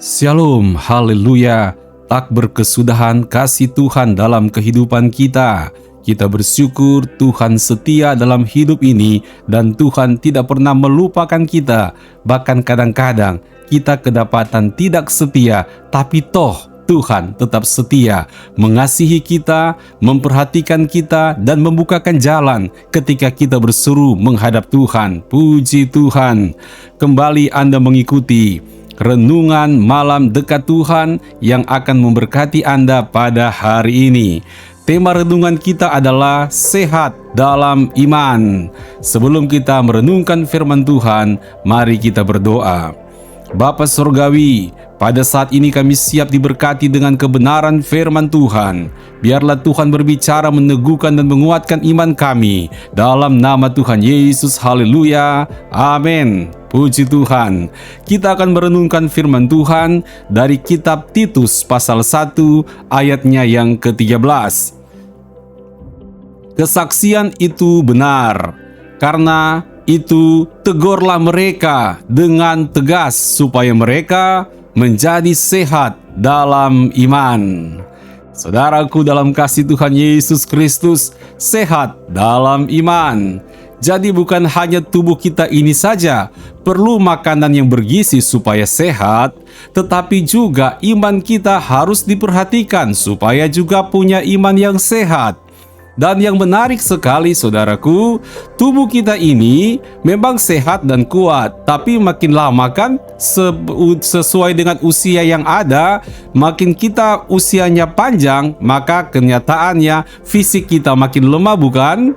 Shalom, haleluya. Tak berkesudahan kasih Tuhan dalam kehidupan kita. Kita bersyukur Tuhan setia dalam hidup ini dan Tuhan tidak pernah melupakan kita. Bahkan kadang-kadang kita kedapatan tidak setia, tapi toh Tuhan tetap setia, mengasihi kita, memperhatikan kita, dan membukakan jalan ketika kita berseru menghadap Tuhan. Puji Tuhan. Kembali Anda mengikuti renungan malam dekat Tuhan yang akan memberkati Anda pada hari ini. Tema renungan kita adalah sehat dalam iman. Sebelum kita merenungkan firman Tuhan, mari kita berdoa. Bapa Surgawi, pada saat ini kami siap diberkati dengan kebenaran firman Tuhan. Biarlah Tuhan berbicara meneguhkan dan menguatkan iman kami. Dalam nama Tuhan Yesus, haleluya, amin. Puji Tuhan. Kita akan merenungkan firman Tuhan dari kitab Titus pasal 1 ayatnya yang ke-13. Kesaksian itu benar, karena itu tegurlah mereka dengan tegas supaya mereka menjadi sehat dalam iman. Saudaraku dalam kasih Tuhan Yesus Kristus, sehat dalam iman. Jadi bukan hanya tubuh kita ini saja perlu makanan yang bergizi supaya sehat, tetapi juga iman kita harus diperhatikan supaya juga punya iman yang sehat. Dan yang menarik sekali saudaraku, tubuh kita ini memang sehat dan kuat, tapi makin lama kan sesuai dengan usia yang ada, makin kita usianya panjang, maka kenyataannya fisik kita makin lemah, bukan?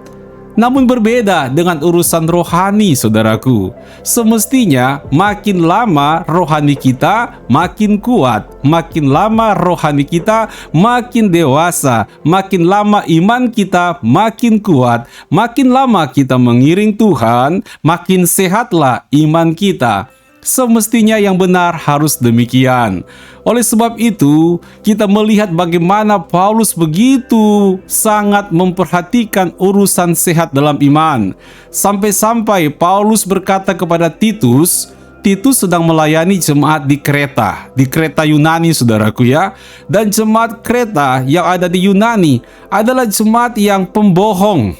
Namun berbeda dengan urusan rohani saudaraku. Semestinya makin lama rohani kita makin kuat, makin lama rohani kita makin dewasa, makin lama iman kita makin kuat, makin lama kita mengiring Tuhan, makin sehatlah iman kita. Semestinya yang benar harus demikian. Oleh sebab itu, kita melihat bagaimana Paulus begitu sangat memperhatikan urusan sehat dalam iman. Sampai-sampai Paulus berkata kepada Titus sedang melayani jemaat di Kreta Yunani saudaraku ya. Dan jemaat Kreta yang ada di Yunani adalah jemaat yang pembohong.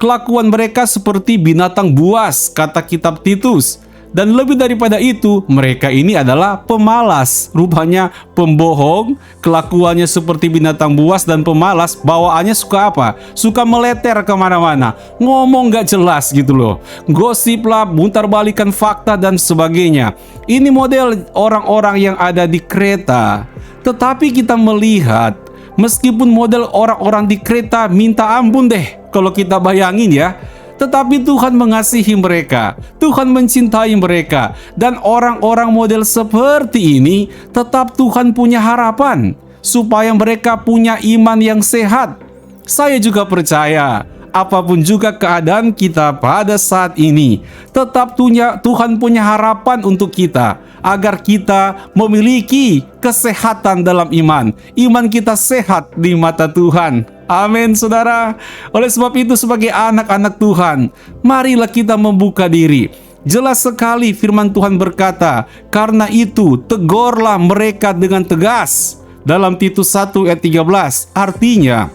Kelakuan mereka seperti binatang buas, kata kitab Titus. Dan lebih daripada itu, mereka ini adalah pemalas. Rupanya pembohong, kelakuannya seperti binatang buas dan pemalas, bawaannya suka apa? Suka meleter kemana-mana, ngomong gak jelas gitu loh. Gosip lah, mutar balikan fakta dan sebagainya. Ini model orang-orang yang ada di Kreta. Tetapi kita melihat, meskipun model orang-orang di Kreta minta ampun deh, kalau kita bayangin ya. Tetapi Tuhan mengasihi mereka, Tuhan mencintai mereka, dan orang-orang model seperti ini tetap Tuhan punya harapan supaya mereka punya iman yang sehat. Saya juga percaya, apapun juga keadaan kita pada saat ini, tetap Tuhan punya harapan untuk kita, agar kita memiliki kesehatan dalam iman. Iman kita sehat di mata Tuhan. Amin saudara. Oleh sebab itu sebagai anak-anak Tuhan, marilah kita membuka diri. Jelas sekali firman Tuhan berkata, karena itu tegurlah mereka dengan tegas. Dalam Titus 1 ayat 13, artinya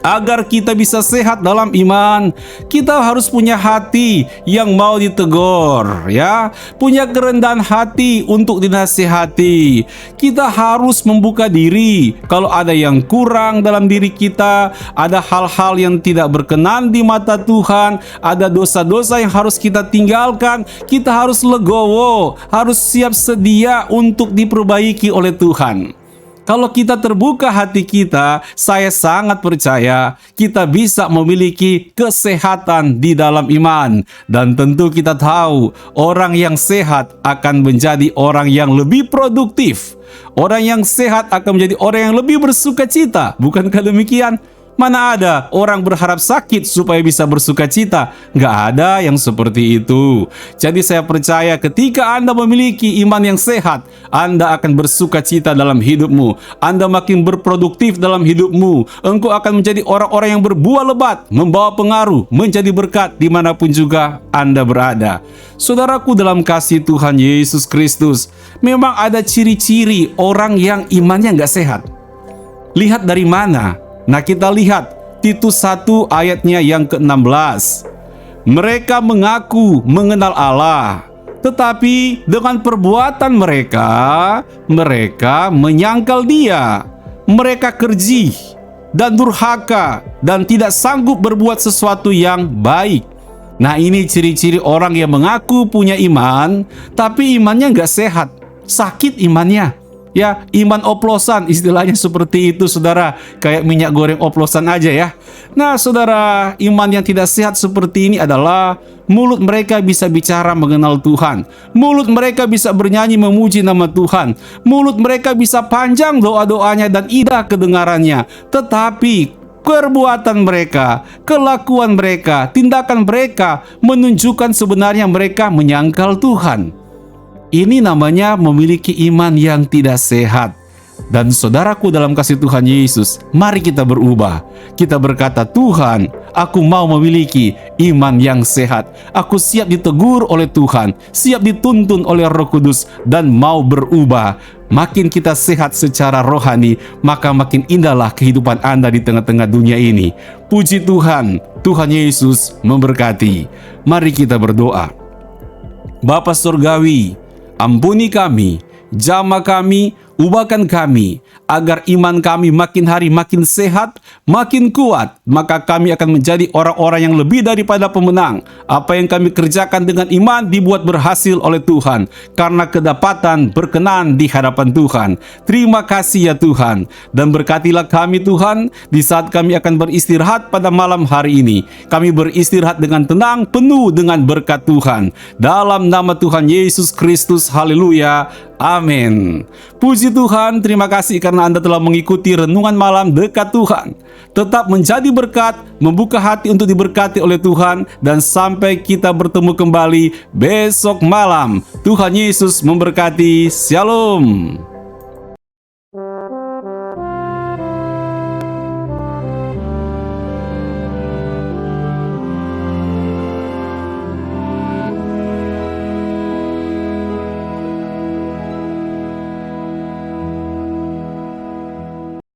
agar kita bisa sehat dalam iman, kita harus punya hati yang mau ditegur, ya. Punya kerendahan hati untuk dinasihati. Kita harus membuka diri. Kalau ada yang kurang dalam diri kita, ada hal-hal yang tidak berkenan di mata Tuhan, ada dosa-dosa yang harus kita tinggalkan, kita harus legowo, harus siap sedia untuk diperbaiki oleh Tuhan. Kalau kita terbuka hati kita, saya sangat percaya kita bisa memiliki kesehatan di dalam iman. Dan tentu kita tahu orang yang sehat akan menjadi orang yang lebih produktif. Orang yang sehat akan menjadi orang yang lebih bersukacita. Bukankah demikian? Mana ada orang berharap sakit supaya bisa bersuka cita? Nggak ada yang seperti itu. Jadi saya percaya ketika Anda memiliki iman yang sehat, Anda akan bersuka cita dalam hidupmu. Anda makin berproduktif dalam hidupmu. Engkau akan menjadi orang-orang yang berbuah lebat, membawa pengaruh, menjadi berkat dimanapun juga Anda berada. Saudaraku dalam kasih Tuhan Yesus Kristus, memang ada ciri-ciri orang yang imannya nggak sehat. Lihat dari mana? Nah, kita lihat Titus 1 ayatnya yang ke-16. Mereka mengaku mengenal Allah, tetapi dengan perbuatan mereka menyangkal Dia. Mereka keji dan durhaka dan tidak sanggup berbuat sesuatu yang baik. Nah, ini ciri-ciri orang yang mengaku punya iman, tapi imannya nggak sehat, sakit imannya. Ya, iman oplosan, istilahnya seperti itu, saudara. Kayak minyak goreng oplosan aja ya. Nah, saudara, iman yang tidak sehat seperti ini adalah mulut mereka bisa bicara mengenal Tuhan. Mulut mereka bisa bernyanyi memuji nama Tuhan. Mulut mereka bisa panjang doa-doanya dan indah kedengarannya. Tetapi perbuatan mereka, kelakuan mereka, tindakan mereka menunjukkan sebenarnya mereka menyangkal Tuhan. Ini namanya memiliki iman yang tidak sehat. Dan saudaraku dalam kasih Tuhan Yesus, mari kita berubah. Kita berkata, Tuhan, aku mau memiliki iman yang sehat. Aku siap ditegur oleh Tuhan, siap dituntun oleh Roh Kudus, dan mau berubah. Makin kita sehat secara rohani, maka makin indahlah kehidupan Anda di tengah-tengah dunia ini. Puji Tuhan, Tuhan Yesus memberkati. Mari kita berdoa. Bapa Surgawi, ampuni kami, jamah kami, ubahkan kami, agar iman kami makin hari makin sehat, makin kuat, maka kami akan menjadi orang-orang yang lebih daripada pemenang. Apa yang kami kerjakan dengan iman dibuat berhasil oleh Tuhan, karena kedapatan berkenan di hadapan Tuhan. Terima kasih ya Tuhan, dan berkatilah kami Tuhan, di saat kami akan beristirahat pada malam hari ini. Kami beristirahat dengan tenang, penuh dengan berkat Tuhan. Dalam nama Tuhan Yesus Kristus, haleluya, amin. Puji Tuhan, terima kasih karena Anda telah mengikuti renungan malam dekat Tuhan. Tetap menjadi berkat, membuka hati untuk diberkati oleh Tuhan, dan sampai kita bertemu kembali besok malam. Tuhan Yesus memberkati. Shalom.